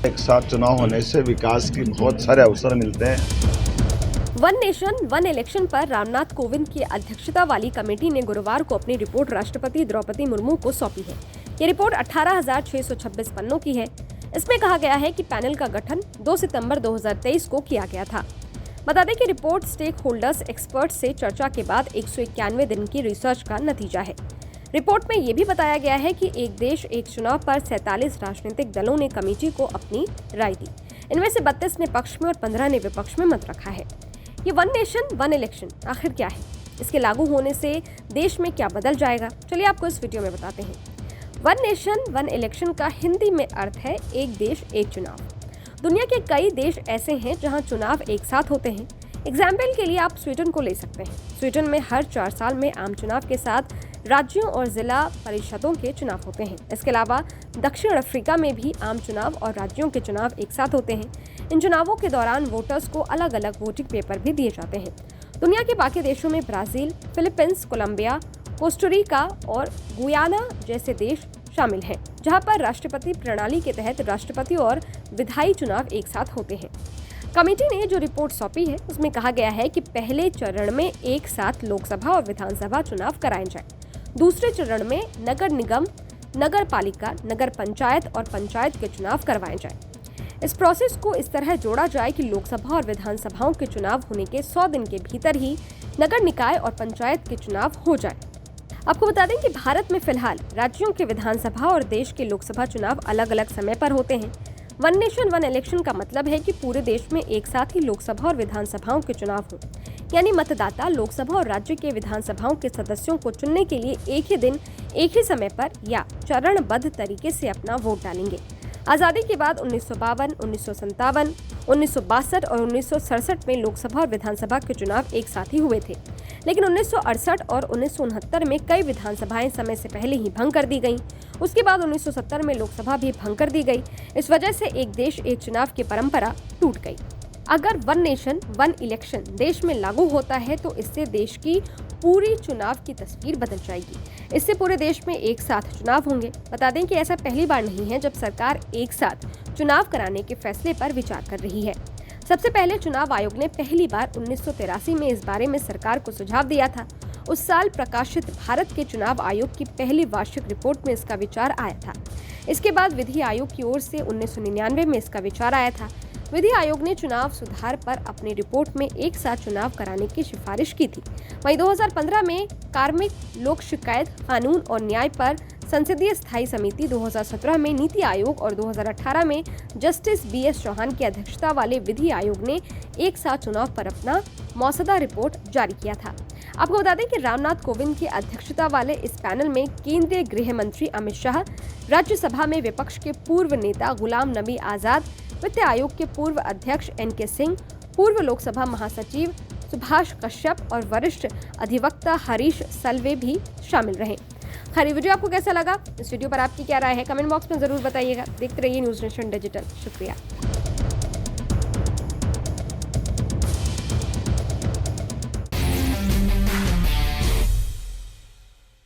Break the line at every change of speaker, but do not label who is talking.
एक साथ चुनाव होने से विकास के बहुत सारे अवसर मिलते हैं।
वन नेशन वन इलेक्शन पर रामनाथ कोविंद की अध्यक्षता वाली कमेटी ने गुरुवार को अपनी रिपोर्ट राष्ट्रपति द्रौपदी मुर्मू को सौंपी है। ये रिपोर्ट 18,626 पन्नों की है। इसमें कहा गया है कि पैनल का गठन 2 सितंबर 2023 को किया गया था। बता दें कि रिपोर्ट स्टेक होल्डर्स एक्सपर्ट से चर्चा के बाद 191 दिन की रिसर्च का नतीजा है। रिपोर्ट में ये भी बताया गया है कि एक देश एक चुनाव पर 47 राजनीतिक दलों ने कमेटी को अपनी राय दी। इनमें से 32 ने पक्ष में और 15 ने विपक्ष में मत रखा है। ये वन नेशन वन इलेक्शन आखिर क्या है, इसके लागू होने से देश में क्या बदल जाएगा, चलिए आपको इस वीडियो में बताते हैं। वन नेशन वन इलेक्शन का हिंदी में अर्थ है एक देश एक चुनाव। दुनिया के कई देश ऐसे हैं जहां चुनाव एक साथ होते हैं। एग्जाम्पल के लिए आप स्वीडन को ले सकते हैं। स्वीडन में हर 4 साल में आम चुनाव के साथ राज्यों और जिला परिषदों के चुनाव होते हैं। इसके अलावा दक्षिण अफ्रीका में भी आम चुनाव और राज्यों के चुनाव एक साथ होते हैं। इन चुनावों के दौरान वोटर्स को अलग अलग वोटिंग पेपर भी दिए जाते हैं। दुनिया के बाकी देशों में ब्राजील, फिलीपींस, कोलंबिया, कोस्टारिका और गुयाना जैसे देश शामिल हैं, जहां पर राष्ट्रपति प्रणाली के तहत राष्ट्रपति और विधायी चुनाव एक साथ होते हैं। कमेटी ने जो रिपोर्ट सौंपी है उसमें कहा गया है कि पहले चरण में एक साथ लोकसभा और विधानसभा चुनाव कराए जाएं। दूसरे चरण में नगर निगम, नगर पालिका, नगर पंचायत और पंचायत के चुनाव करवाए जाएं। इस प्रोसेस को इस तरह जोड़ा जाए कि लोकसभा और विधानसभाओं के चुनाव होने के 100 दिन के भीतर ही नगर निकाय और पंचायत के चुनाव हो जाए। आपको बता दें कि भारत में फिलहाल राज्यों के विधानसभा और देश के लोकसभा चुनाव अलग अलग समय पर होते हैं। वन नेशन वन इलेक्शन का मतलब है कि पूरे देश में एक साथ ही लोकसभा और विधानसभाओं के चुनाव हों, यानी मतदाता लोकसभा और राज्य के विधानसभाओं के सदस्यों को चुनने के लिए एक ही दिन, एक ही समय पर या चरणबद्ध तरीके से अपना वोट डालेंगे। आज़ादी के बाद 1952, 1957, 1962 और 1967 में लोकसभा और विधानसभा के चुनाव एक साथ ही हुए थे, लेकिन 1968 और 1969 में कई विधानसभाएं समय से पहले ही भंग कर दी गईं। उसके बाद 1970 में लोकसभा भी भंग कर दी गई। इस वजह से एक देश एक चुनाव की परंपरा टूट गई। अगर वन नेशन वन इलेक्शन देश में लागू होता है तो इससे देश की पूरी चुनाव की तस्वीर बदल जाएगी। इससे पूरे देश में एक साथ चुनाव होंगे। बता दें कि ऐसा पहली बार नहीं है जब सरकार एक साथ चुनाव कराने के फैसले पर विचार कर रही है। सबसे पहले चुनाव आयोग ने पहली बार 1983 में इस बारे में सरकार को सुझाव दिया था। उस साल प्रकाशित भारत के चुनाव आयोग की पहली वार्षिक रिपोर्ट में इसका विचार आया था। इसके बाद विधि आयोग की ओर से 1999 में इसका विचार आया था। विधि आयोग ने चुनाव सुधार पर अपनी रिपोर्ट में एक साथ चुनाव कराने की सिफारिश की थी। वहीं 2015 में कार्मिक लोक शिकायत कानून और न्याय पर संसदीय स्थायी समिति, 2017 में नीति आयोग और 2018 में जस्टिस BS चौहान की अध्यक्षता वाले विधि आयोग ने एक साथ चुनाव पर अपना मौसदा रिपोर्ट जारी किया था। आपको बता दें कि रामनाथ कोविंद की अध्यक्षता वाले इस पैनल में केंद्रीय गृह मंत्री अमित शाह, राज्यसभा में विपक्ष के पूर्व नेता गुलाम नबी आजाद, वित्त आयोग के पूर्व अध्यक्ष NK सिंह, पूर्व लोकसभा महासचिव सुभाष कश्यप और वरिष्ठ अधिवक्ता हरीश सल्वे भी शामिल रहे। खैर, वीडियो आपको कैसा लगा? इस वीडियो पर आपकी क्या राय है? कमेंट बॉक्स में जरूर बताइएगा। देखते रहिए न्यूज़ नेशन डिजिटल। शुक्रिया।